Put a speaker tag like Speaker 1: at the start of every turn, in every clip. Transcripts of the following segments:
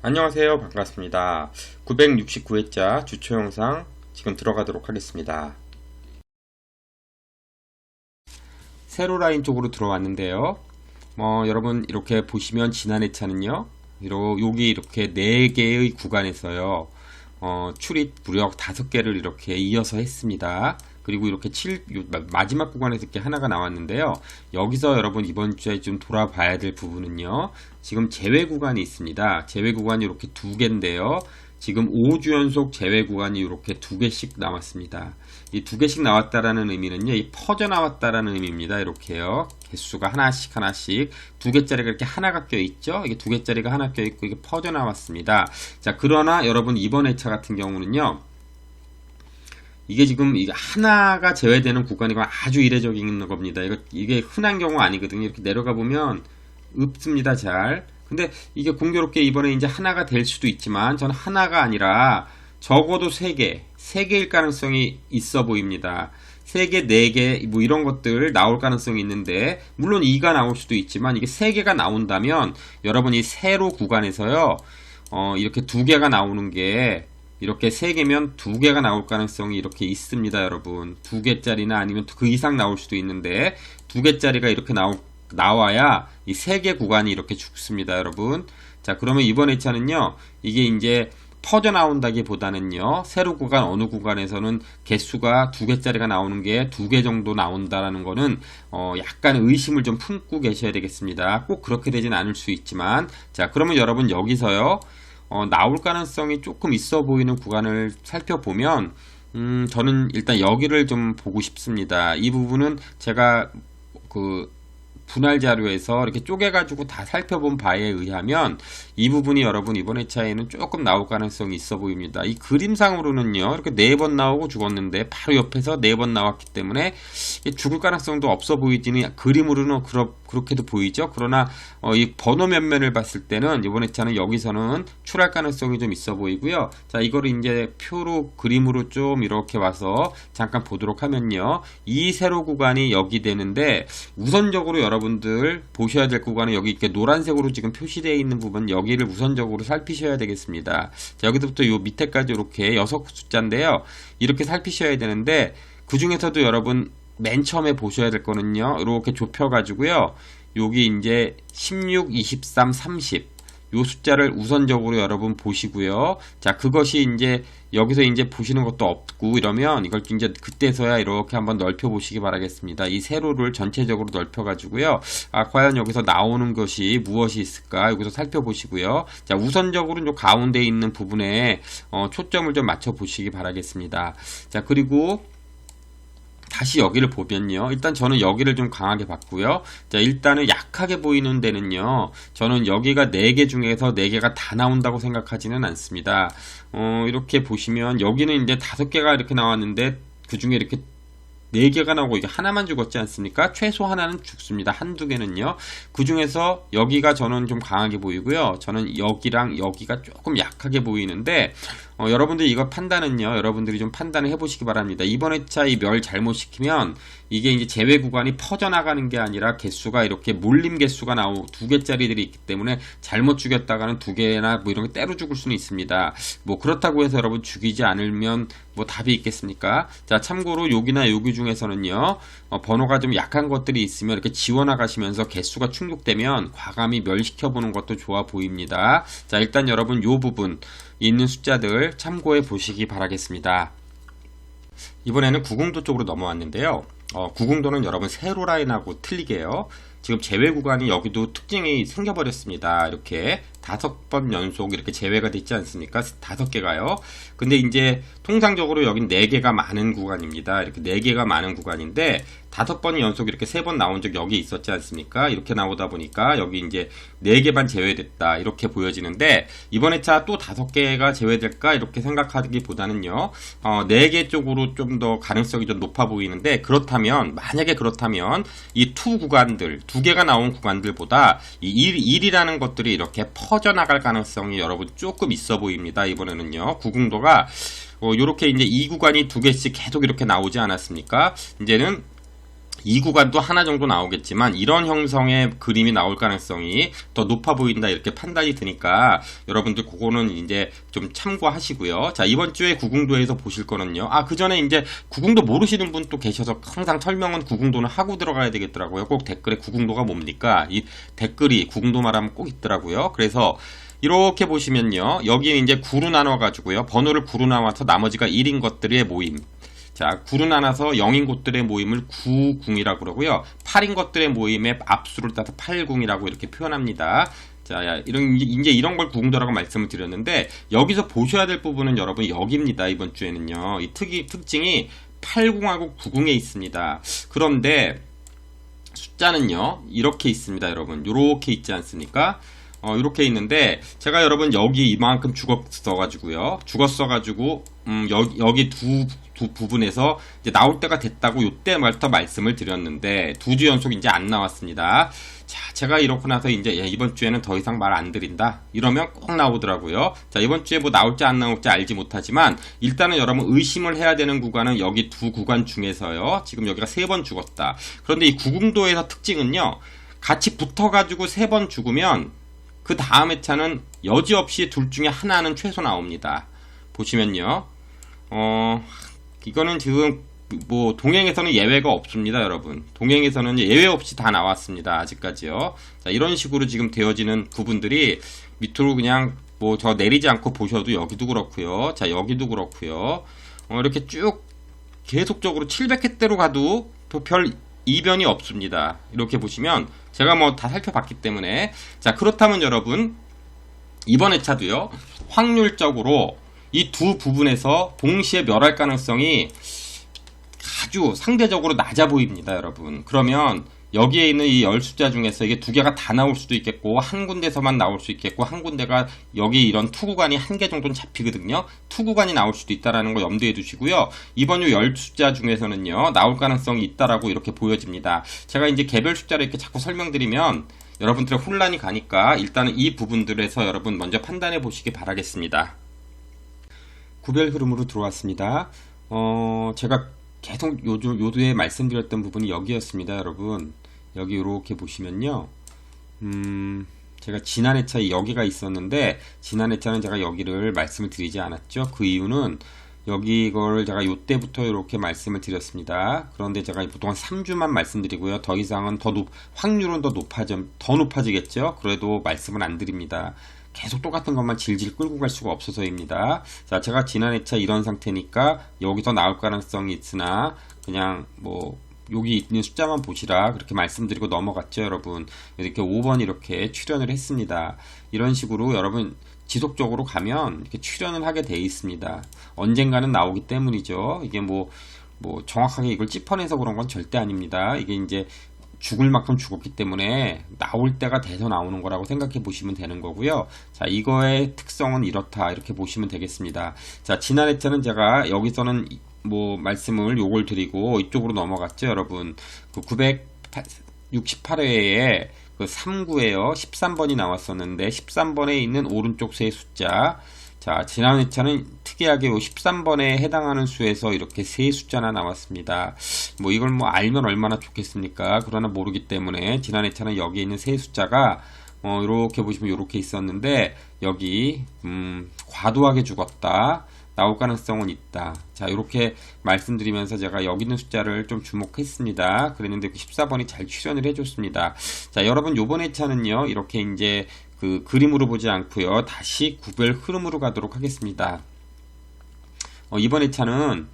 Speaker 1: 안녕하세요. 반갑습니다. 969회차 주초 영상 지금 들어가도록 하겠습니다. 세로 라인 쪽으로 들어왔는데요. 여러분 이렇게 보시면 지난 회차는요. 여기 이렇게 4개의 구간에서요. 출입 무력 5개를 이렇게 이어서 했습니다. 그리고 이렇게 마지막 구간에서 이렇게 하나가 나왔는데요. 여기서 여러분 이번 주에 좀 돌아봐야 될 부분은요. 지금 제외 구간이 있습니다. 제외 구간이 이렇게 2개인데요. 지금 5주 연속 제외 구간이 이렇게 2개씩 나왔습니다. 이 2개씩 나왔다라는 의미는요. 이 퍼져 나왔다라는 의미입니다. 이렇게요. 개수가 하나씩 2개짜리가 이렇게 하나가 껴있죠. 이게 2개짜리가 하나 껴있고 이게 퍼져 나왔습니다. 자, 그러나 여러분 이번 회차 같은 경우는요. 이게 지금 이게 하나가 제외되는 구간이고 아주 이례적인 겁니다. 이게 흔한 경우 아니거든요. 이렇게 내려가 보면 없습니다. 잘. 근데 이게 공교롭게 이번에 이제 하나가 될 수도 있지만 저는 하나가 아니라 적어도 3개일 가능성이 있어 보입니다. 3개, 4개 뭐 이런 것들 나올 가능성이 있는데 물론 2가 나올 수도 있지만 이게 3개가 나온다면 여러분이 세로 구간에서요. 이렇게 2개가 나오는 게 이렇게 3개면 2개가 나올 가능성이 이렇게 있습니다. 여러분 2개짜리나 아니면 그 이상 나올 수도 있는데 2개짜리가 이렇게 나와야 이 3개 구간이 이렇게 죽습니다. 여러분 자, 그러면 이번 회차는요 이게 이제 퍼져 나온다기보다는요 세로 구간 어느 구간에서는 개수가 2개짜리가 나오는 게 2개 정도 나온다라는 거는 약간 의심을 좀 품고 계셔야 되겠습니다. 꼭 그렇게 되진 않을 수 있지만 자, 그러면 여러분 여기서요 나올 가능성이 조금 있어 보이는 구간을 살펴보면 저는 일단 여기를 좀 보고 싶습니다. 이 부분은 제가 그 분할 자료에서 이렇게 쪼개가지고 다 살펴본 바에 의하면 이 부분이 여러분 이번 회차에는 조금 나올 가능성이 있어 보입니다. 이 그림상으로는요 이렇게 4번 나오고 죽었는데 바로 옆에서 4번 나왔기 때문에 죽을 가능성도 없어 보이지는 그림으로는 그렇게도 보이죠. 그러나 이 번호 면면을 봤을 때는 이번 회차는 여기서는 출할 가능성이 좀 있어 보이고요. 자, 이거를 이제 표로 그림으로 좀 이렇게 와서 잠깐 보도록 하면요. 이 세로 구간이 여기 되는데 우선적으로 여러분들 보셔야 될 구간은 여기 이렇게 노란색으로 지금 표시되어 있는 부분 여기를 우선적으로 살피셔야 되겠습니다. 자, 여기서부터 요 밑에까지 이렇게 6숫자인데요. 이렇게 살피셔야 되는데 그 중에서도 여러분 맨 처음에 보셔야 될 거는요. 이렇게 좁혀가지고요. 여기 이제 16, 23, 30 요 숫자를 우선적으로 여러분 보시고요. 자, 그것이 이제 여기서 이제 보시는 것도 없고 이러면 이걸 이제 그때서야 이렇게 한번 넓혀 보시기 바라겠습니다. 이 세로를 전체적으로 넓혀 가지고요. 과연 여기서 나오는 것이 무엇이 있을까? 여기서 살펴보시고요. 자, 우선적으로 요 가운데 있는 부분에 초점을 좀 맞춰 보시기 바라겠습니다. 자, 그리고 다시 여기를 보면요. 일단 저는 여기를 좀 강하게 봤고요. 자, 일단은 약하게 보이는 데는요. 저는 여기가 4개 중에서 4개가 다 나온다고 생각하지는 않습니다. 이렇게 보시면 여기는 이제 5개가 이렇게 나왔는데 그 중에 이렇게 4개가 나오고 이게 하나만 죽었지 않습니까? 최소 하나는 죽습니다. 한두 개는요. 그 중에서 여기가 저는 좀 강하게 보이고요. 저는 여기랑 여기가 조금 약하게 보이는데 여러분들 이거 판단은요. 여러분들이 좀 판단을 해보시기 바랍니다. 이번 회차 이 멸 잘못 시키면 이게 이제 제외 구간이 퍼져나가는 게 아니라 개수가 이렇게 몰림 개수가 2개짜리들이 있기 때문에 잘못 죽였다가는 2개나 뭐 이런 게 때로 죽을 수는 있습니다. 뭐 그렇다고 해서 여러분 죽이지 않으면 뭐 답이 있겠습니까? 자, 참고로 여기나 여기 중에서는요. 번호가 좀 약한 것들이 있으면 이렇게 지워나가시면서 개수가 충족되면 과감히 멸시켜보는 것도 좋아 보입니다. 자, 일단 여러분 요 부분 있는 숫자들 참고해 보시기 바라겠습니다. 이번에는 구궁도 쪽으로 넘어왔는데요. 구궁도는 여러분 세로 라인하고 틀리게요. 지금 제외 구간이 여기도 특징이 생겨버렸습니다. 이렇게 5번 연속 이렇게 제외가 됐지 않습니까? 5개가요. 근데 이제 통상적으로 여긴 4개가 많은 구간입니다. 이렇게 4개가 많은 구간인데 5번이 연속 이렇게 3번 나온 적 여기 있었지 않습니까? 이렇게 나오다 보니까 여기 이제 4개만 제외됐다 이렇게 보여지는데 이번 회차 또 5개가 제외될까 이렇게 생각하기보다는요 4개 쪽으로 좀 더 가능성이 좀 높아 보이는데 만약에 그렇다면 이 2 구간들 2개가 나온 구간들보다 이 1이라는 것들이 이렇게 퍼져나갈 가능성이 여러분 조금 있어 보입니다. 이번에는요 구궁도가 요렇게 이제 이 구간이 2개씩 계속 이렇게 나오지 않았습니까? 이제는 이 구간도 하나 정도 나오겠지만 이런 형성의 그림이 나올 가능성이 더 높아 보인다 이렇게 판단이 드니까 여러분들 그거는 이제 좀 참고하시고요. 자, 이번 주에 구궁도에서 보실 거는요. 그 전에 이제 구궁도 모르시는 분 또 계셔서 항상 설명은 구궁도는 하고 들어가야 되겠더라고요. 꼭 댓글에 구궁도가 뭡니까? 이 댓글이 구궁도 말하면 꼭 있더라고요. 그래서 이렇게 보시면요. 여기 이제 구로 나눠 가지고요. 번호를 구로 나와서 나머지가 1인 것들의 모임. 자, 9로 나눠서 0인 곳들의 모임을 9궁이라고 그러고요. 8인 것들의 모임의 압수를 따서 8궁이라고 이렇게 표현합니다. 자, 이제 이런 걸 구궁도라고 말씀을 드렸는데, 여기서 보셔야 될 부분은 여러분 여기입니다. 이번 주에는요. 이 특징이 8궁하고 9궁에 있습니다. 그런데 숫자는요, 이렇게 있습니다, 여러분. 이렇게 있지 않습니까? 이렇게 있는데, 제가 여러분 여기 이만큼 죽었어가지고요. 여기 두 부분에서 이제 나올 때가 됐다고 요때부터 말씀을 드렸는데, 2주 연속 이제 안 나왔습니다. 자, 제가 이렇게 나서 이제 이번 주에는 더 이상 말 안 드린다. 이러면 꼭 나오더라고요. 자, 이번 주에 뭐 나올지 안 나올지 알지 못하지만, 일단은 여러분 의심을 해야 되는 구간은 여기 두 구간 중에서요. 지금 여기가 3번 죽었다. 그런데 이 구궁도에서 특징은요. 같이 붙어가지고 3번 죽으면, 그 다음 회차는 여지없이 둘 중에 하나는 최소 나옵니다. 보시면요. 이거는 지금 뭐 동행에서는 예외가 없습니다, 여러분. 동행에서는 예외 없이 다 나왔습니다, 아직까지요. 자, 이런 식으로 지금 되어지는 부분들이 밑으로 그냥 뭐 저 내리지 않고 보셔도 여기도 그렇고요. 자, 여기도 그렇고요. 이렇게 쭉 계속적으로 700회대로 가도 별 이변이 없습니다. 이렇게 보시면 제가 뭐 다 살펴봤기 때문에. 자, 그렇다면 여러분 이번 회차도요 확률적으로 이 두 부분에서 동시에 멸할 가능성이 아주 상대적으로 낮아 보입니다, 여러분. 그러면 여기에 있는 이 10숫자 중에서 이게 두 개가 다 나올 수도 있겠고, 한 군데서만 나올 수 있겠고, 한 군데가 여기 이런 투구간이 한 개 정도는 잡히거든요. 투구간이 나올 수도 있다라는 거 염두에 두시고요. 이번 요 10숫자 중에서는요, 나올 가능성이 있다라고 이렇게 보여집니다. 제가 이제 개별 숫자를 이렇게 자꾸 설명드리면 여러분들의 혼란이 가니까 일단은 이 부분들에서 여러분 먼저 판단해 보시기 바라겠습니다. 구별 흐름으로 들어왔습니다. 제가 계속 요도에 말씀드렸던 부분이 여기였습니다, 여러분. 여기 이렇게 보시면요. 제가 지난 회차에 여기가 있었는데, 지난 회차는 제가 여기를 말씀을 드리지 않았죠. 그 이유는 여기 이걸 제가 요때부터 이렇게 말씀을 드렸습니다. 그런데 제가 보통 3주만 말씀드리고요. 더 이상은 확률은 더 높아지겠죠. 그래도 말씀을 안 드립니다. 계속 똑같은 것만 질질 끌고 갈 수가 없어서입니다. 자, 제가 지난 회차 이런 상태니까 여기서 나올 가능성이 있으나 그냥 뭐 여기 있는 숫자만 보시라 그렇게 말씀드리고 넘어갔죠, 여러분. 이렇게 5번 이렇게 출연을 했습니다. 이런 식으로 여러분 지속적으로 가면 이렇게 출연을 하게 돼 있습니다. 언젠가는 나오기 때문이죠. 이게 뭐 정확하게 이걸 찝어내서 그런 건 절대 아닙니다. 이게 이제 죽을 만큼 죽었기 때문에 나올 때가 돼서 나오는 거라고 생각해 보시면 되는 거고요. 자, 이거의 특성은 이렇다 이렇게 보시면 되겠습니다. 자, 지난 회차는 제가 여기서는 뭐 말씀을 요걸 드리고 이쪽으로 넘어갔죠, 여러분. 그 968회에 그 3구에요 13번이 나왔었는데 13번에 있는 오른쪽 세 숫자. 자, 지난 회차는 특이하게 요 13번에 해당하는 수에서 이렇게 세 숫자나 나왔습니다. 뭐 이걸 뭐 알면 얼마나 좋겠습니까? 그러나 모르기 때문에 지난 회차는 여기에 있는 세 숫자가 이렇게 보시면 이렇게 있었는데 여기 과도하게 죽었다. 나올 가능성은 있다. 자, 이렇게 말씀드리면서 제가 여기 있는 숫자를 좀 주목했습니다. 그랬는데 14번이 잘 출연을 해줬습니다. 자, 여러분 요번 회차는요 이렇게 이제 그 그림으로 보지 않고요 다시 구별 흐름으로 가도록 하겠습니다. 이번 회차는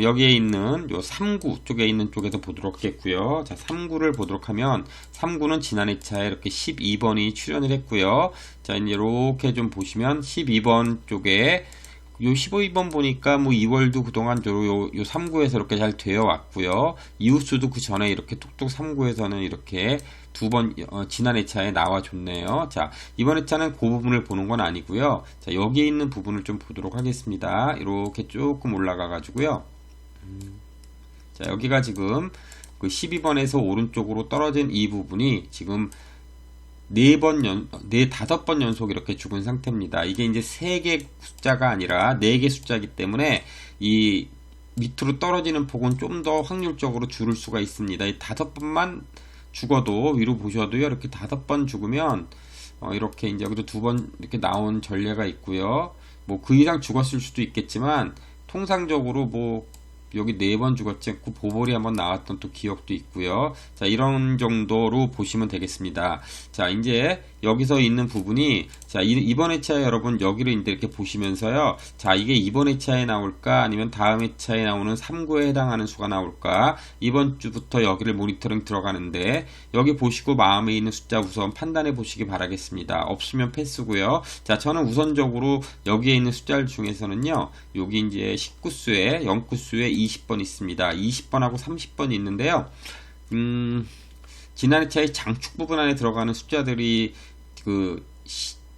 Speaker 1: 여기에 있는 요 3구 쪽에 있는 쪽에서 보도록 하겠고요. 자, 3구를 보도록 하면 3구는 지난 회차에 이렇게 12번이 출연을 했고요. 자, 이제 이렇게 좀 보시면 12번 쪽에 요 15번 보니까 뭐 2월도 그동안 요 3구에서 이렇게 잘 되어 왔고요. 이웃수도 그 전에 이렇게 뚝뚝 3구에서는 이렇게 두 번 지난 회차에 나와줬네요. 자, 이번 회차는 그 부분을 보는 건 아니고요. 자, 여기에 있는 부분을 좀 보도록 하겠습니다. 이렇게 조금 올라가 가지고요. 자, 여기가 지금 그 12번에서 오른쪽으로 떨어진 이 부분이 지금 5번 연속 이렇게 죽은 상태입니다. 이게 이제 3개 숫자가 아니라 4개 숫자이기 때문에 이 밑으로 떨어지는 폭은 좀 더 확률적으로 줄을 수가 있습니다. 이 5번만 죽어도 위로 보셔도요. 이렇게 5번 죽으면 이렇게 이제 여기도 2번 이렇게 나온 전례가 있고요. 뭐 그 이상 죽었을 수도 있겠지만 통상적으로 뭐 여기 4번 죽었지 않고 보볼이 한번 나왔던 또 기억도 있고요. 자, 이런 정도로 보시면 되겠습니다. 자, 이제 여기서 있는 부분이, 자, 이번 회차에 여러분 여기를 이제 이렇게 보시면서요. 자, 이게 이번 회차에 나올까 아니면 다음 회차에 나오는 3구에 해당하는 수가 나올까, 이번 주부터 여기를 모니터링 들어가는데 여기 보시고 마음에 있는 숫자 우선 판단해 보시기 바라겠습니다. 없으면 패스고요. 자, 저는 우선적으로 여기에 있는 숫자들 중에서는요, 여기 이제 19수에 0구수에 20번 있습니다. 20번하고 30번이 있는데요. 지난 회차의 장축 부분 안에 들어가는 숫자들이 그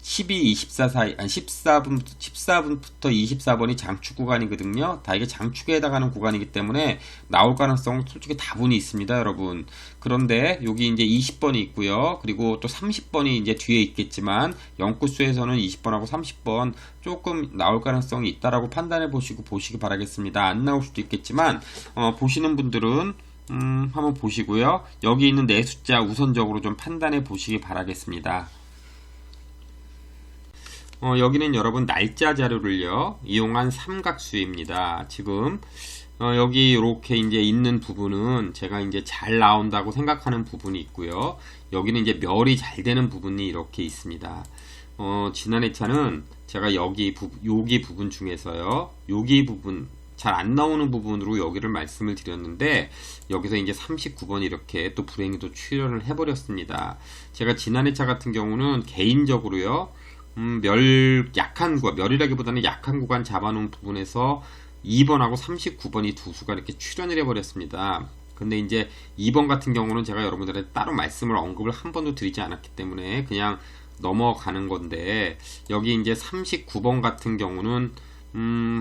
Speaker 1: 12, 24 사이, 14분부터 24번이 장축 구간이거든요. 다 이게 장축에 해당하는 구간이기 때문에 나올 가능성은 솔직히 다분히 있습니다, 여러분. 그런데 여기 이제 20번이 있고요. 그리고 또 30번이 이제 뒤에 있겠지만 0구수에서는 20번하고 30번 조금 나올 가능성이 있다라고 판단해 보시기 바라겠습니다. 안 나올 수도 있겠지만 보시는 분들은 한번 보시고요. 여기 있는 네 숫자 우선적으로 좀 판단해 보시기 바라겠습니다. 여기는 여러분 날짜 자료를요 이용한 삼각수입니다. 지금 여기 이렇게 이제 있는 부분은 제가 이제 잘 나온다고 생각하는 부분이 있고요. 여기는 이제 멸이 잘 되는 부분이 이렇게 있습니다. 지난 회차는 제가 여기 부분 중에서요, 여기 부분 잘 안 나오는 부분으로 여기를 말씀을 드렸는데 여기서 이제 39번이 이렇게 또 불행히도 출연을 해버렸습니다. 제가 지난 회차 같은 경우는 개인적으로요, 멸이라기보다는 약한 구간 잡아놓은 부분에서 2번하고 39번이 두 수가 이렇게 출연을 해버렸습니다. 근데 이제 2번 같은 경우는 제가 여러분들한테 따로 말씀을 언급을 한 번도 드리지 않았기 때문에 그냥 넘어가는 건데, 여기 이제 39번 같은 경우는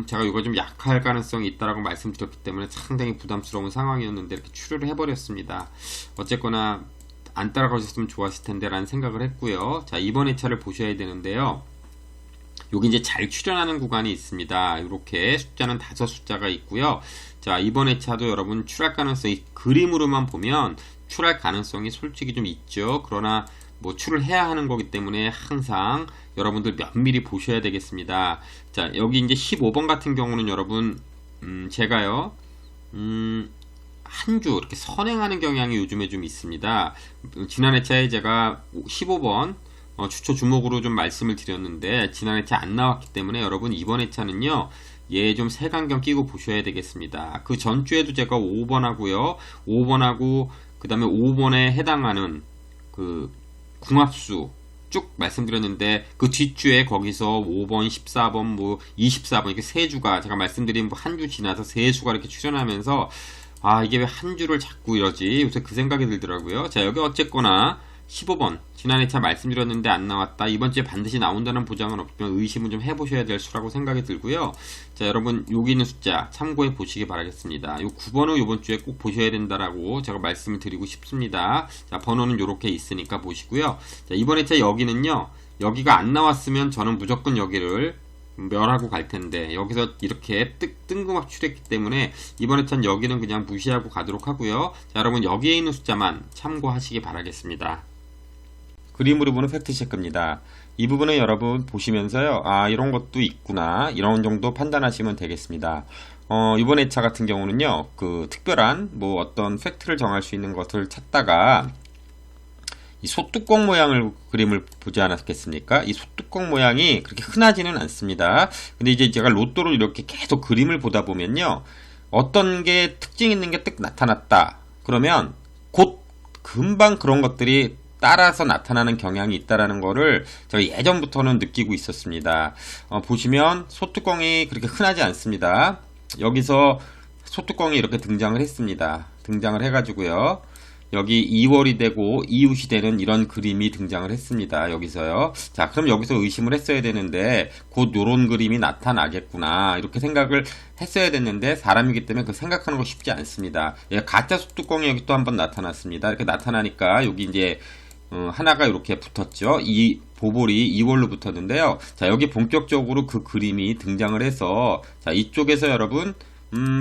Speaker 1: 제가 이거 좀 약할 가능성이 있다라고 말씀드렸기 때문에 상당히 부담스러운 상황이었는데 이렇게 출혈을 해버렸습니다. 어쨌거나 안 따라가셨으면 좋았을 텐데 라는 생각을 했고요. 자, 이번 회차를 보셔야 되는데요. 여기 이제 잘 출현하는 구간이 있습니다. 이렇게 숫자는 5숫자가 있고요. 자, 이번 회차도 여러분 출할 가능성이, 그림으로만 보면 출할 가능성이 솔직히 좀 있죠. 그러나 뭐 출을 해야 하는 거기 때문에 항상 여러분들 면밀히 보셔야 되겠습니다. 자, 여기 이제 15번 같은 경우는 여러분 제가요 한 주 이렇게 선행하는 경향이 요즘에 좀 있습니다. 지난 회차에 제가 15번 추초 주목으로 좀 말씀을 드렸는데 지난 회차 안 나왔기 때문에 여러분 이번 회차는요, 얘 좀 색안경 끼고 보셔야 되겠습니다. 그 전주에도 제가 5번 하고요, 5번하고 그 다음에 5번에 해당하는 그 궁합수 쭉 말씀드렸는데 그 뒷주에 거기서 5번, 14번, 뭐 24번 이렇게 세 주가, 제가 말씀드린 한 주 지나서 세 수가 이렇게 출연하면서 이게 왜 한 주를 자꾸 이러지? 요새 그 생각이 들더라고요. 자, 여기 어쨌거나 15번 지난 회차 말씀드렸는데 안 나왔다. 이번 주에 반드시 나온다는 보장은 없지만 의심은 좀 해보셔야 될 수라고 생각이 들고요. 자, 여러분 여기 있는 숫자 참고해 보시기 바라겠습니다. 요 9번은 이번 주에 꼭 보셔야 된다라고 제가 말씀을 드리고 싶습니다. 자, 번호는 이렇게 있으니까 보시고요. 자, 이번 회차 여기는요, 여기가 안 나왔으면 저는 무조건 여기를 멸하고 갈 텐데 여기서 이렇게 뜬금없이 출했기 때문에 이번 회차는 여기는 그냥 무시하고 가도록 하고요. 자, 여러분 여기에 있는 숫자만 참고하시기 바라겠습니다. 그림으로 보는 팩트체크입니다. 이 부분은 여러분 보시면서요, 이런 것도 있구나, 이런 정도 판단하시면 되겠습니다. 이번 회차 같은 경우는요, 그 특별한 뭐 어떤 팩트를 정할 수 있는 것을 찾다가 이 소뚜껑 모양을 그림을 보지 않았겠습니까? 이 소뚜껑 모양이 그렇게 흔하지는 않습니다. 근데 이제 제가 로또를 이렇게 계속 그림을 보다 보면요, 어떤 게 특징 있는 게 뜩 나타났다 그러면 곧 금방 그런 것들이 따라서 나타나는 경향이 있다라는 거를 제가 예전부터는 느끼고 있었습니다. 보시면 소뚜껑이 그렇게 흔하지 않습니다. 여기서 소뚜껑이 이렇게 등장을 했습니다. 등장을 해가지고요, 여기 2월이 되고 이웃이 되는 이런 그림이 등장을 했습니다. 여기서요. 자, 그럼 여기서 의심을 했어야 되는데 곧 요런 그림이 나타나겠구나 이렇게 생각을 했어야 됐는데 사람이기 때문에 그 생각하는 거 쉽지 않습니다. 가짜 소뚜껑이 여기 또 한번 나타났습니다. 이렇게 나타나니까 여기 이제 하나가 이렇게 붙었죠. 이 보볼이 2월로 붙었는데요. 자, 여기 본격적으로 그 그림이 등장을 해서, 자, 이쪽에서 여러분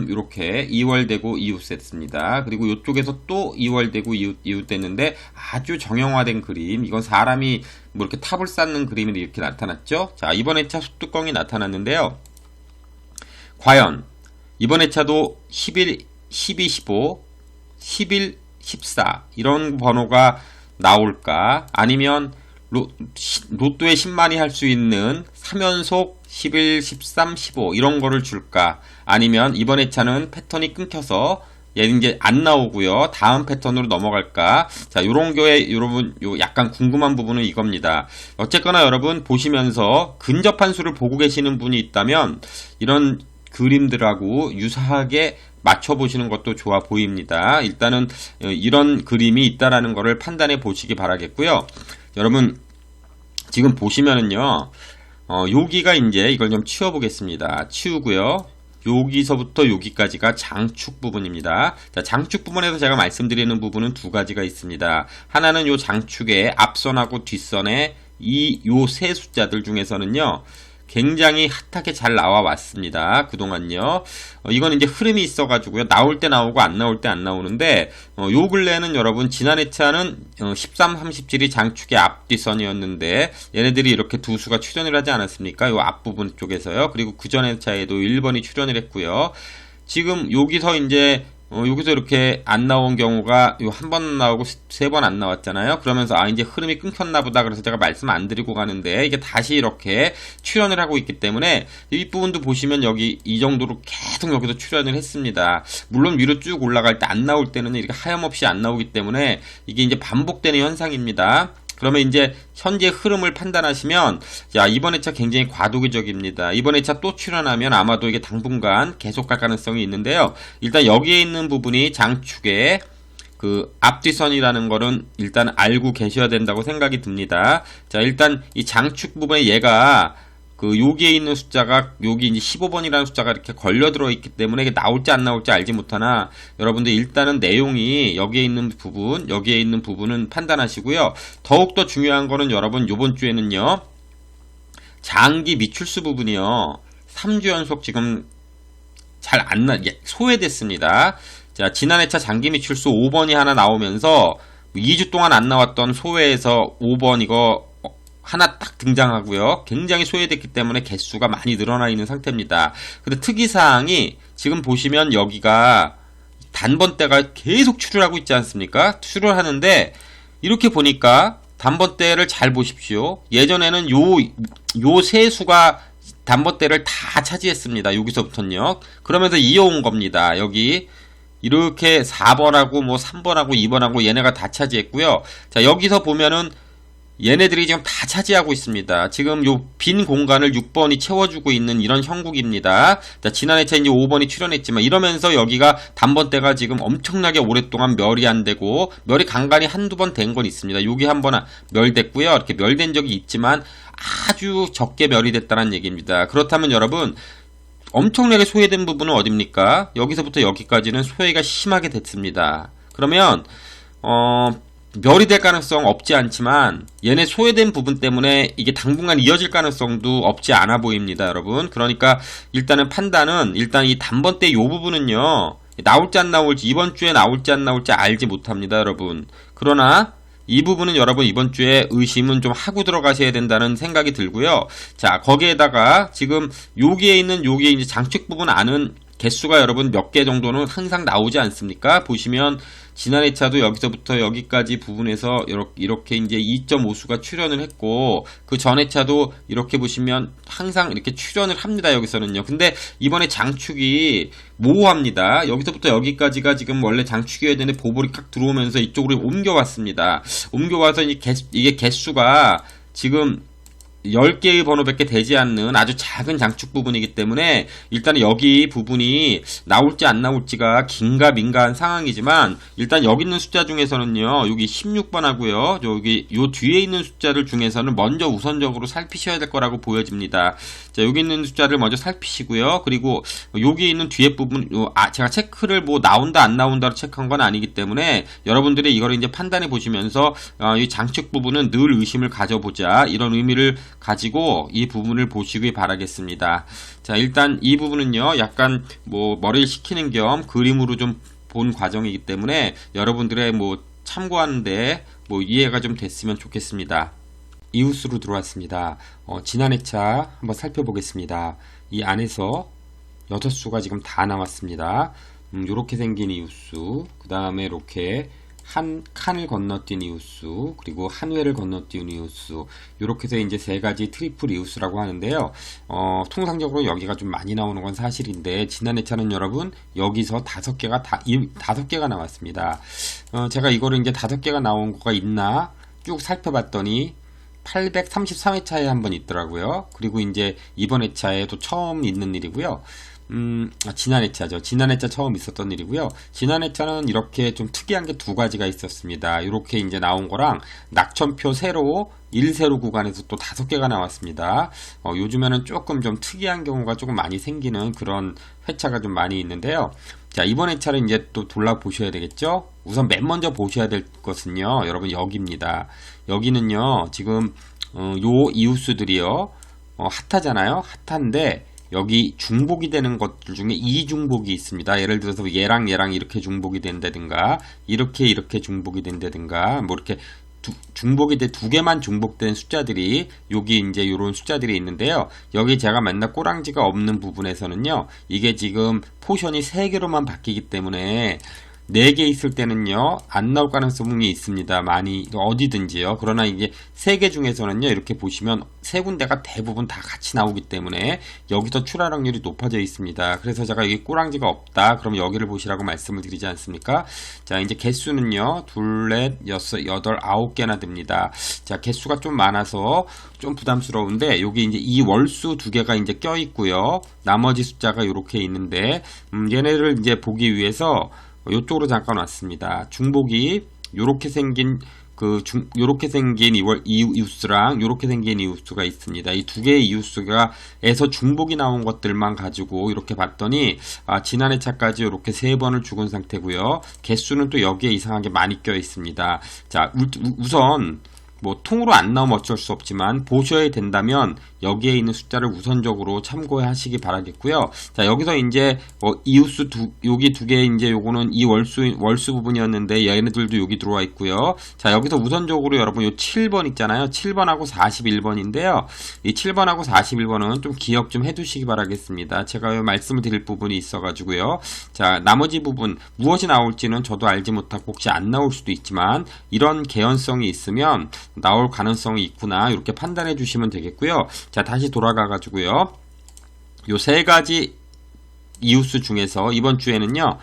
Speaker 1: 이렇게 이월되고 이웃됐습니다. 그리고 이쪽에서 또 이월되고 이웃됐는데 아주 정형화된 그림. 이건 사람이 뭐 이렇게 탑을 쌓는 그림이 이렇게 나타났죠. 자, 이번 회차 숫뚜껑이 나타났는데요. 과연 이번 회차도 11, 12, 15, 11, 14 이런 번호가 나올까? 아니면 로또에 10만이 할 수 있는 3연속 11, 13, 15 이런 거를 줄까? 아니면 이번 회차는 패턴이 끊겨서 얘는 이제 안 나오고요. 다음 패턴으로 넘어갈까? 자, 요런 거에 여러분 약간 궁금한 부분은 이겁니다. 어쨌거나 여러분 보시면서 근접한 수를 보고 계시는 분이 있다면 이런 그림들하고 유사하게 맞춰보시는 것도 좋아 보입니다. 일단은 이런 그림이 있다라는 것을 판단해 보시기 바라겠고요. 여러분 지금 보시면은요. 여기가 이제 이걸 좀 치워보겠습니다. 치우고요. 여기서부터 여기까지가 장축 부분입니다. 자, 장축 부분에서 제가 말씀드리는 부분은 두 가지가 있습니다. 하나는 요 장축의 앞선하고 뒷선의 요 세 숫자들 중에서는요. 굉장히 핫하게 잘 나와 왔습니다. 그동안요. 이건 이제 흐름이 있어가지고요. 나올 때 나오고 안 나올 때 안 나오는데, 요 근래는 여러분, 지난 회차는 13, 37이 장축의 앞뒤선이었는데, 얘네들이 이렇게 두 수가 출현을 하지 않았습니까? 요 앞부분 쪽에서요. 그리고 그 전 회차에도 1번이 출현을 했고요. 지금 여기서 이제, 여기서 이렇게 안 나온 경우가 한 번 나오고 세 번 안 나왔잖아요. 그러면서 이제 흐름이 끊겼나 보다. 그래서 제가 말씀 안 드리고 가는데 이게 다시 이렇게 출현을 하고 있기 때문에 이 부분도 보시면 여기 이 정도로 계속 여기서 출현을 했습니다. 물론 위로 쭉 올라갈 때 안 나올 때는 이렇게 하염없이 안 나오기 때문에 이게 이제 반복되는 현상입니다. 그러면 이제 현재 흐름을 판단하시면 야, 이번 회차 굉장히 과도기적입니다. 이번 회차 또 출현하면 아마도 이게 당분간 계속 갈 가능성이 있는데요. 일단 여기에 있는 부분이 장축의 그 앞뒤선이라는 거는 일단 알고 계셔야 된다고 생각이 듭니다. 자, 일단 이 장축 부분에 얘가 그 여기에 있는 숫자가 여기 이제 15번이라는 숫자가 이렇게 걸려 들어 있기 때문에 이게 나올지 안 나올지 알지 못하나 여러분들 일단은 내용이 여기에 있는 부분은 판단하시고요. 더욱더 중요한 거는 여러분 요번 주에는요. 장기 미출수 부분이요. 3주 연속 지금 잘 안 소외됐습니다. 자, 지난 회차 장기 미출수 5번이 하나 나오면서 2주 동안 안 나왔던 소외에서 5번 이거 하나 딱 등장하고요. 굉장히 소외됐기 때문에 개수가 많이 늘어나 있는 상태입니다. 근데 특이사항이 지금 보시면 여기가 단번대가 계속 출혈하고 있지 않습니까? 출혈하는데 이렇게 보니까 단번대를 잘 보십시오. 예전에는 요 세 수가 단번대를 다 차지했습니다. 여기서부터는요. 그러면서 이어온 겁니다. 여기 이렇게 4번하고 뭐 3번하고 2번하고 얘네가 다 차지했고요. 자, 여기서 보면은 얘네들이 지금 다 차지하고 있습니다. 지금 요 빈 공간을 6번이 채워주고 있는 이런 형국입니다. 자, 지난 회차 이제 5번이 출현했지만 이러면서 여기가 단번대가 지금 엄청나게 오랫동안 멸이 안 되고 멸이 간간히 한두 번 된 건 있습니다. 여기 한번 멸됐고요. 이렇게 멸된 적이 있지만 아주 적게 멸이 됐다는 얘기입니다. 그렇다면 여러분 엄청나게 소외된 부분은 어딥니까? 여기서부터 여기까지는 소외가 심하게 됐습니다. 그러면 멸이 될 가능성 없지 않지만 얘네 소외된 부분 때문에 이게 당분간 이어질 가능성도 없지 않아 보입니다, 여러분. 그러니까 일단은 판단은 일단 이 단번대 요 부분은요. 나올지 안 나올지 이번 주에 나올지 안 나올지 알지 못합니다, 여러분. 그러나 이 부분은 여러분 이번 주에 의심은 좀 하고 들어가셔야 된다는 생각이 들고요. 자, 거기에다가 지금 여기에 이제 장축 부분 아는 개수가 여러분 몇 개 정도는 항상 나오지 않습니까? 보시면 지난 회차도 여기서부터 여기까지 부분에서 이렇게 이제 2.5수가 출현을 했고 그 전 회차도 이렇게 보시면 항상 이렇게 출현을 합니다. 여기서는요. 근데 이번에 장축이 모호합니다. 여기서부터 여기까지가 지금 원래 장축이어야 되는데 보볼이 깍 들어오면서 이쪽으로 옮겨왔습니다. 옮겨와서 이게 개수가 지금 10개의 번호밖에 되지 않는 아주 작은 장축 부분이기 때문에 일단 여기 부분이 나올지 안 나올지가 긴가민가한 상황이지만 일단 여기 있는 숫자 중에서는요. 여기 16번 하고요. 여기 요 뒤에 있는 숫자들 중에서는 먼저 우선적으로 살피셔야 될 거라고 보여집니다. 자, 여기 있는 숫자를 먼저 살피시고요. 그리고 여기 있는 뒤에 부분 제가 체크를 뭐 나온다 안 나온다로 체크한 건 아니기 때문에 여러분들이 이거를 이제 판단해 보시면서 이 장축 부분은 늘 의심을 가져보자 이런 의미를 가지고 이 부분을 보시기 바라겠습니다. 자, 일단 이 부분은요, 약간 뭐 머리를 식히는 겸 그림으로 좀 본 과정이기 때문에 여러분들의 뭐 참고하는데 뭐 이해가 좀 됐으면 좋겠습니다. 이웃수로 들어왔습니다. 지난 회차 한번 살펴보겠습니다. 이 안에서 6수가 지금 다 나왔습니다. 요렇게 생긴 이웃수, 그 다음에 이렇게 한 칸을 건너뛴 이웃수, 그리고 한 회를 건너뛴 이웃수, 요렇게 해서 이제 3가지 트리플 이웃수라고 하는데요. 통상적으로 여기가 좀 많이 나오는 건 사실인데, 지난 회차는 여러분, 여기서 5개가 나왔습니다. 제가 이거를 이제 5개가 나온 거가 있나 쭉 살펴봤더니, 833회차에 한번 있더라고요. 그리고 이제 이번 회차에도 처음 있는 일이고요. 지난 회차죠. 지난 회차 처음 있었던 일이고요. 지난 회차는 이렇게 좀 특이한 게 2가지가 있었습니다. 이렇게 이제 나온 거랑 낙천표 세로 1세로 구간에서 또 5개가 나왔습니다. 요즘에는 조금 좀 특이한 경우가 조금 많이 생기는 그런 회차가 좀 많이 있는데요. 자, 이번 회차를 이제 또 돌아보셔야 되겠죠? 우선 맨 먼저 보셔야 될 것은요, 여러분 여기입니다. 여기는요, 지금, 요 이웃수들이요, 핫하잖아요? 핫한데, 여기 중복이 되는 것들 중에 이중복이 있습니다. 예를 들어서 얘랑 얘랑 이렇게 중복이 된다든가, 이렇게 중복이 된다든가, 뭐 이렇게 중복이 돼 2개만 중복된 숫자들이 여기 이제 요런 숫자들이 있는데요. 여기 제가 맨날 꼬랑지가 없는 부분에서는요. 이게 지금 포션이 3개로만 바뀌기 때문에 4개 있을 때는요, 안 나올 가능성이 있습니다. 많이, 어디든지요. 그러나 이게 3개 중에서는요, 이렇게 보시면 3군데가 대부분 다 같이 나오기 때문에 여기서 출할 확률이 높아져 있습니다. 그래서 제가 여기 꼬랑지가 없다. 그럼 여기를 보시라고 말씀을 드리지 않습니까? 자, 이제 개수는요, 2, 4, 6, 8, 9개나 됩니다. 자, 개수가 좀 많아서 좀 부담스러운데, 여기 이제 이 월수 2개가 이제 껴 있고요. 나머지 숫자가 이렇게 있는데, 얘네를 이제 보기 위해서 요쪽으로 잠깐 왔습니다. 중복이 요렇게 생긴 요렇게 생긴 이웃수랑 요렇게 생긴 이웃수가 있습니다. 이 2개의 이웃수가 에서 중복이 나온 것들만 가지고 이렇게 봤더니 지난 회차까지 이렇게 3번을 죽은 상태고요. 개수는 또 여기에 이상하게 많이 껴 있습니다. 자, 우선 뭐 통으로 안 나오면 어쩔 수 없지만 보셔야 된다면 여기에 있는 숫자를 우선적으로 참고하시기 바라겠고요. 자, 여기서 이제 이웃수 여기 2개 이제 요거는 이 월수 부분이었는데 얘네들도 여기 들어와 있고요. 자, 여기서 우선적으로 여러분 요 7번 있잖아요. 7번하고 41번인데요. 이 7번하고 41번은 좀 기억 좀 해두시기 바라겠습니다. 제가 말씀을 드릴 부분이 있어가지고요. 자, 나머지 부분 무엇이 나올지는 저도 알지 못하고 혹시 안 나올 수도 있지만 이런 개연성이 있으면 나올 가능성이 있구나 이렇게 판단해 주시면 되겠고요. 자, 다시 돌아가 가지고요. 요 3가지 이웃수 중에서 이번 주에는요.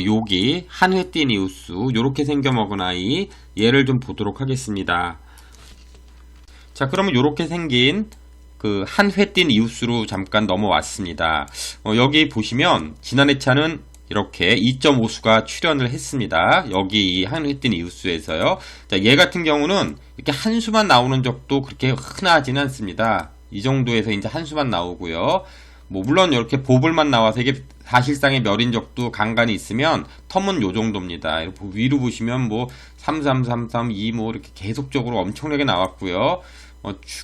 Speaker 1: 여기 한 회 띈 이웃수 요렇게 생겨 먹은 아이 얘를 좀 보도록 하겠습니다. 자, 그러면 요렇게 생긴 그 한 회 띈 이웃수로 잠깐 넘어왔습니다. 여기 보시면 지난 회차는 이렇게 2.5수가 출현을 했습니다. 여기 한 회 띈 이웃수에서요. 자, 얘 같은 경우는 이렇게 한 수만 나오는 적도 그렇게 흔하지는 않습니다. 이 정도에서 이제 한 수만 나오고요. 뭐 물론 이렇게 보블만 나와서 이게 사실상의 멸인 적도 간간히 있으면 텀은 요 정도입니다. 위로 보시면 뭐 3333, 2 뭐 이렇게 계속적으로 엄청나게 나왔고요.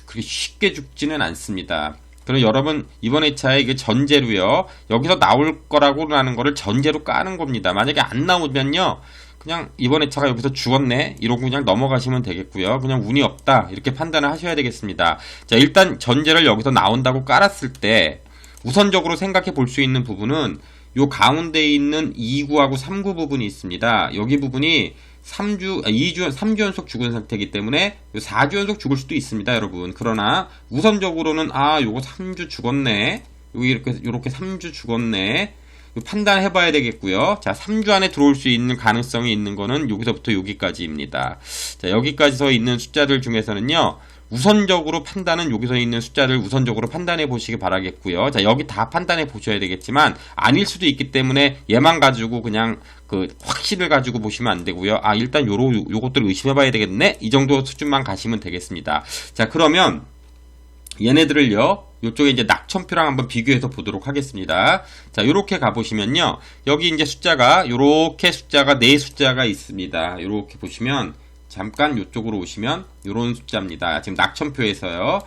Speaker 1: 그렇게 쉽게 죽지는 않습니다. 그럼 여러분 이번 회차에 이게 전제로요. 여기서 나올 거라고 하는 거를 전제로 까는 겁니다. 만약에 안 나오면요. 그냥 이번 회차가 여기서 죽었네 이러고 그냥 넘어가시면 되겠고요. 그냥 운이 없다 이렇게 판단을 하셔야 되겠습니다. 자, 일단 전제를 여기서 나온다고 깔았을 때 우선적으로 생각해 볼 수 있는 부분은 요 가운데에 있는 2구하고 3구 부분이 있습니다. 여기 부분이 3주 연속 죽은 상태이기 때문에 4주 연속 죽을 수도 있습니다, 여러분. 그러나 우선적으로는 요거 3주 죽었네. 여기 이렇게 3주 죽었네. 판단해 봐야 되겠고요. 자, 3주 안에 들어올 수 있는 가능성이 있는 거는 여기서부터 여기까지입니다. 자, 여기까지서 있는 숫자들 중에서는요. 우선적으로 판단은 여기서 있는 숫자를 우선적으로 판단해 보시기 바라겠고요. 자, 여기 다 판단해 보셔야 되겠지만 아닐 수도 있기 때문에 얘만 가지고 그냥 확신을 가지고 보시면 안 되고요. 일단 요것들을 의심해 봐야 되겠네. 이 정도 수준만 가시면 되겠습니다. 자, 그러면 얘네들을요. 요쪽에 이제 낙천표랑 한번 비교해서 보도록 하겠습니다. 자, 요렇게 가보시면요. 여기 이제 요렇게 숫자가 4숫자가 있습니다. 요렇게 보시면 잠깐 요쪽으로 오시면 요런 숫자입니다. 지금 낙천표에서요.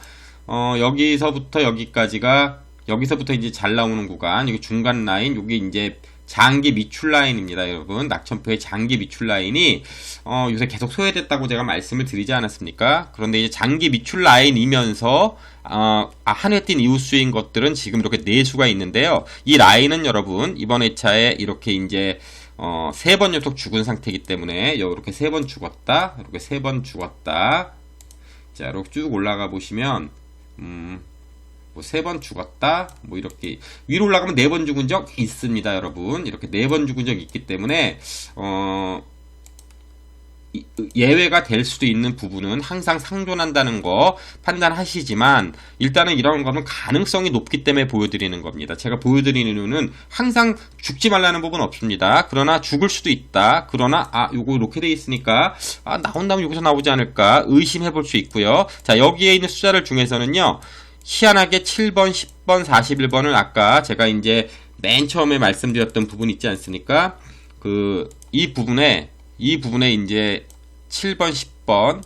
Speaker 1: 여기서부터 여기까지가 여기서부터 이제 잘 나오는 구간, 여기 중간 라인, 여기 이제 장기 미출 라인입니다, 여러분. 낙천표의 장기 미출 라인이 요새 계속 소외됐다고 제가 말씀을 드리지 않았습니까? 그런데 이제 장기 미출 라인이면서 한 회 뛴 이후 수인 것들은 지금 이렇게 네 수가 있는데요. 이 라인은 여러분 이번 회차에 이렇게 이제 세 번 연속 죽은 상태이기 때문에 이렇게 세 번 죽었다, 이렇게 세 번 죽었다. 자, 이렇게 쭉 올라가 보시면 뭐 세 번 죽었다, 뭐 이렇게 위로 올라가면 네 번 죽은 적 있습니다, 여러분. 이렇게 네 번 죽은 적 있기 때문에 예외가 될 수도 있는 부분은 항상 상존한다는 거 판단하시지만, 일단은 이런 거는 가능성이 높기 때문에 보여드리는 겁니다. 제가 보여드리는 이유는 항상 죽지 말라는 부분은 없습니다. 그러나 죽을 수도 있다. 그러나 요거 이렇게 돼 있으니까 나온다면 여기서 나오지 않을까 의심해 볼 수 있고요. 자, 여기에 있는 숫자들 중에서는요, 희한하게 7번, 10번, 41번을 아까 제가 이제 맨 처음에 말씀드렸던 부분 있지 않습니까? 이 부분에 이제 7번, 10번,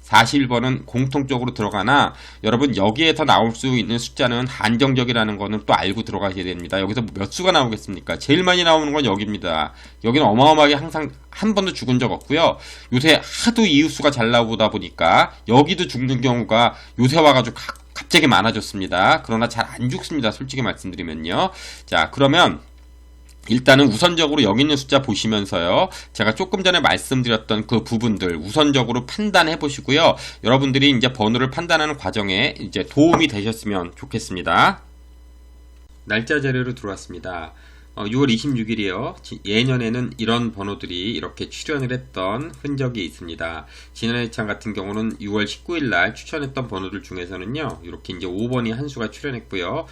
Speaker 1: 41번은 공통적으로 들어가나, 여러분 여기에서 나올 수 있는 숫자는 한정적이라는 거는 또 알고 들어가셔야 됩니다. 여기서 몇 수가 나오겠습니까? 제일 많이 나오는 건 여기입니다. 여기는 어마어마하게 항상 한 번도 죽은 적 없고요. 요새 하도 이웃수가 잘 나오다 보니까 여기도 죽는 경우가 요새 와가지고 갑자기 많아졌습니다. 그러나 잘 안 죽습니다, 솔직히 말씀드리면요. 자, 그러면 일단은 우선적으로 여기 있는 숫자 보시면서요, 제가 조금 전에 말씀드렸던 그 부분들 우선적으로 판단해 보시고요. 여러분들이 이제 번호를 판단하는 과정에 이제 도움이 되셨으면 좋겠습니다. 날짜 자료로 들어왔습니다. 6월 26일이요. 예년에는 이런 번호들이 이렇게 출연을 했던 흔적이 있습니다. 지난 회차 같은 경우는 6월 19일 날 추천했던 번호들 중에서는요, 이렇게 이제 5번이 한 수가 출연했고요.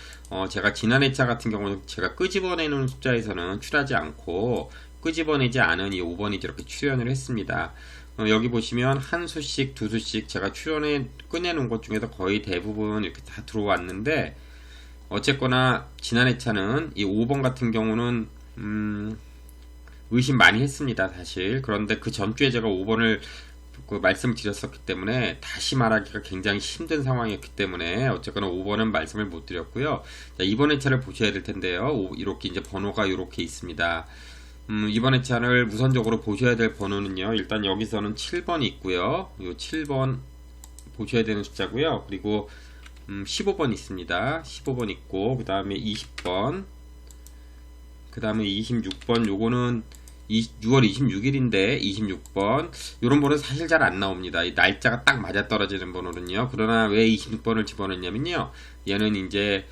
Speaker 1: 제가 지난 회차 같은 경우는 제가 끄집어내는 숫자에서는 출하지 않고 끄집어내지 않은 이 5번이 이렇게 출연을 했습니다. 여기 보시면 한 수씩, 두 수씩 제가 꺼내놓은 것 중에서 거의 대부분 이렇게 다 들어왔는데, 어쨌거나 지난 회차는 이 5번 같은 경우는 의심 많이 했습니다, 사실. 그런데 그 전주에 제가 5번을 말씀을 드렸었기 때문에 다시 말하기가 굉장히 힘든 상황이었기 때문에 어쨌거나 5번은 말씀을 못 드렸고요. 자, 이번 회차를 보셔야 될 텐데요. 이렇게 이제 번호가 이렇게 있습니다. 이번 회차를 우선적으로 보셔야 될 번호는요, 일단 여기서는 7번이 있고요. 이 7번 보셔야 되는 숫자고요. 그리고 15번 있습니다. 15번 있고, 그 다음에 20번, 그 다음에 26번, 요거는 6월 26일인데 26번, 요런 번호는 사실 잘 안 나옵니다. 이 날짜가 딱 맞아 떨어지는 번호는요. 그러나 왜 26번을 집어넣냐면요, 얘는 이제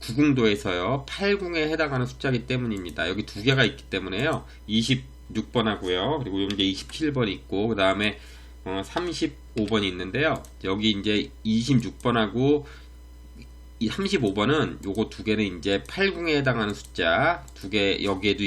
Speaker 1: 구궁도에서요 80에 해당하는 숫자이기 때문입니다. 여기 두 개가 있기 때문에요, 26번 하고요, 그리고 이제 27번 있고, 그 다음에 35번이 있는데요. 여기 이제 26번하고 35번은 요거 두 개는 이제 80에 해당하는 숫자 두 개, 여기에도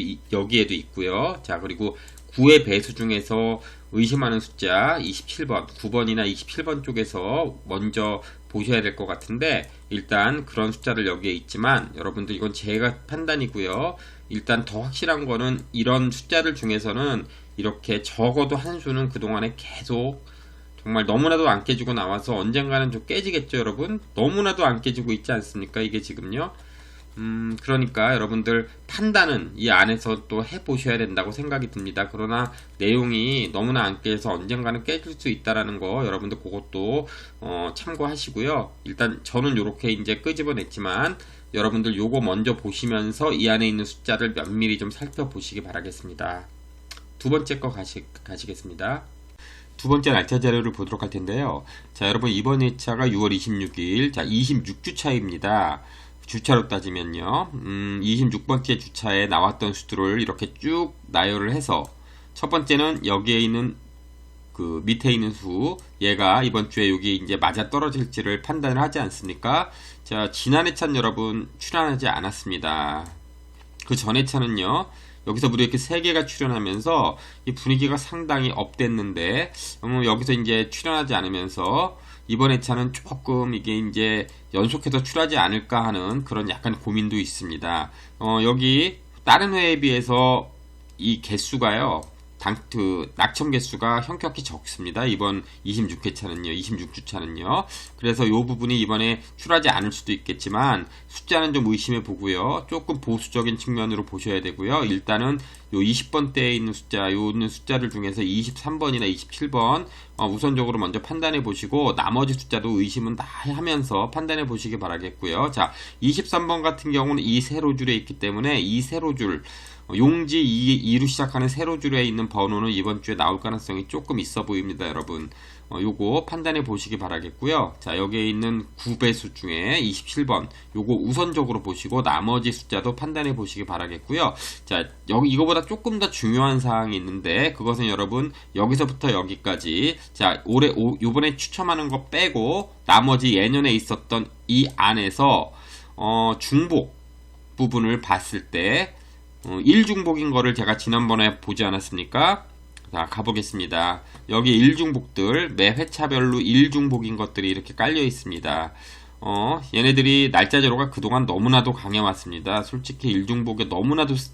Speaker 1: 있고요. 자, 그리고 9의 배수 중에서 의심하는 숫자 27번, 9번이나 27번 쪽에서 먼저 보셔야 될 것 같은데, 일단 그런 숫자를 여기에 있지만 여러분들 이건 제가 판단이고요. 일단 더 확실한 거는 이런 숫자들 중에서는 이렇게 적어도 한 수는 그동안에 계속 정말 너무나도 안 깨지고 나와서 언젠가는 좀 깨지겠죠, 여러분? 너무나도 안 깨지고 있지 않습니까, 이게 지금요? 그러니까 여러분들 판단은 이 안에서 또 해보셔야 된다고 생각이 듭니다. 그러나 내용이 너무나 안 깨서 언젠가는 깨질 수 있다라는 거, 여러분들 그것도 참고하시고요. 일단 저는 이렇게 이제 끄집어냈지만 여러분들 요거 먼저 보시면서 이 안에 있는 숫자를 면밀히 좀 살펴보시기 바라겠습니다. 두 번째 거 가시겠습니다. 두 번째 날짜 자료를 보도록 할 텐데요. 자, 여러분 이번 회차가 6월 26일, 자 26주차입니다. 주차로 따지면요, 26번째 주차에 나왔던 수들을 이렇게 쭉 나열을 해서, 첫 번째는 여기에 있는 밑에 있는 수, 얘가 이번 주에 여기 이제 맞아 떨어질지를 판단을 하지 않습니까? 자, 지난 회차는 여러분 출연하지 않았습니다. 그 전 회차는요, 여기서 무려 이렇게 3개가 출연하면서 이 분위기가 상당히 업됐는데, 여기서 이제 출연하지 않으면서 이번 회차는 조금 이게 이제 연속해서 출하지 않을까 하는 그런 약간 고민도 있습니다. 여기 다른 회에 비해서 이 개수가요, 낙첨 개수가 현격히 적습니다. 이번 26회차는요, 26주차는요. 그래서 이 부분이 이번에 출하지 않을 수도 있겠지만 숫자는 좀 의심해 보고요. 조금 보수적인 측면으로 보셔야 되고요. 일단은 요 20번대에 있는 숫자를 중에서 23번이나 27번 우선적으로 먼저 판단해 보시고 나머지 숫자도 의심은 다 하면서 판단해 보시기 바라겠고요. 자, 23번 같은 경우는 이 세로줄에 있기 때문에 이 세로줄 용지 2로 시작하는 세로줄에 있는 번호는 이번 주에 나올 가능성이 조금 있어 보입니다, 여러분. 요거 판단해 보시기 바라겠고요. 자, 여기에 있는 9배수 중에 27번 요거 우선적으로 보시고 나머지 숫자도 판단해 보시기 바라겠고요. 자, 이거보다 조금 더 중요한 사항이 있는데 그것은 여러분 여기서부터 여기까지 자, 요번에 추첨하는 거 빼고 나머지 예년에 있었던 이 안에서 중복 부분을 봤을 때 1중복인 거를 제가 지난번에 보지 않았습니까? 자, 가보겠습니다. 여기 1중복들, 매 회차별로 1중복인 것들이 이렇게 깔려 있습니다. 얘네들이 날짜제로가 그동안 너무나도 강해왔습니다. 솔직히 1중복에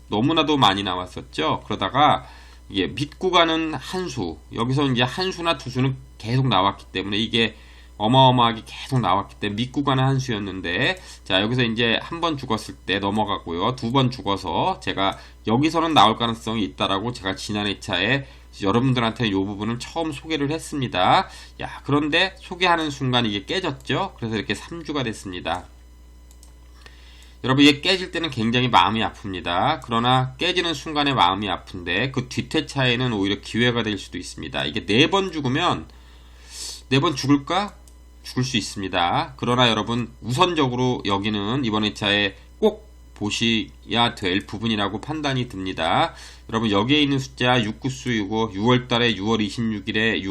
Speaker 1: 너무나도 많이 나왔었죠. 그러다가, 이게 믿고 가는 한 수, 여기서 이제 한 수나 두 수는 계속 나왔기 때문에 이게 어마어마하게 계속 나왔기 때문에 믿고 가는 한 수였는데, 자, 여기서 이제 한 번 죽었을 때 넘어가고요. 두 번 죽어서 제가 여기서는 나올 가능성이 있다라고 제가 지난 회차에 여러분들한테 이 부분을 처음 소개를 했습니다. 야, 그런데 소개하는 순간 이게 깨졌죠? 그래서 이렇게 3주가 됐습니다. 여러분, 이게 깨질 때는 굉장히 마음이 아픕니다. 그러나 깨지는 순간에 마음이 아픈데 그 뒷회차에는 오히려 기회가 될 수도 있습니다. 이게 4번 죽으면 4번 죽을까? 죽을 수 있습니다. 그러나 여러분 우선적으로 여기는 이번 회차에 꼭 보셔야 될 부분이라고 판단이 듭니다. 여러분 여기에 있는 숫자 6구수 6호 6월달에 6월 26일에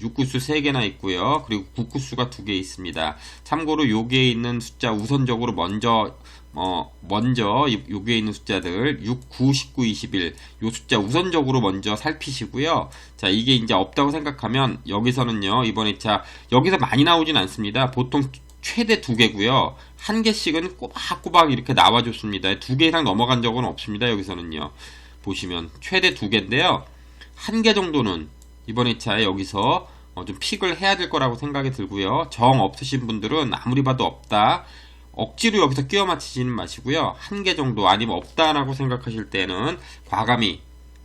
Speaker 1: 6구수 3개나 있고요. 그리고 9구수가 2개 있습니다. 참고로 여기에 있는 숫자 우선적으로 먼저 여기에 있는 숫자들 6, 9, 19, 21 요 숫자 우선적으로 먼저 살피시고요. 자, 이게 이제 없다고 생각하면 여기서는요, 이번 회차 여기서 많이 나오진 않습니다. 보통 최대 2개고요. 1개씩은 꼬박꼬박 이렇게 나와줬습니다. 2개 이상 넘어간 적은 없습니다. 여기서는요. 보시면 최대 2개인데요. 1개 정도는 이번 회차에 여기서 좀 픽을 해야 될 거라고 생각이 들고요. 정 없으신 분들은 아무리 봐도 없다. 억지로 여기서 끼워 맞추지는 마시고요. 1개 정도 아니면 없다라고 생각하실 때는 과감히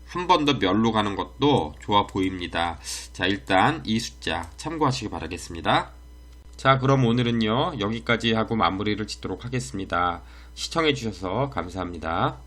Speaker 1: 한 번 더 멸로 가는 것도 좋아 보입니다. 자, 일단 이 숫자 참고하시기 바라겠습니다. 자, 그럼 오늘은요 여기까지 하고 마무리를 짓도록 하겠습니다. 시청해 주셔서 감사합니다.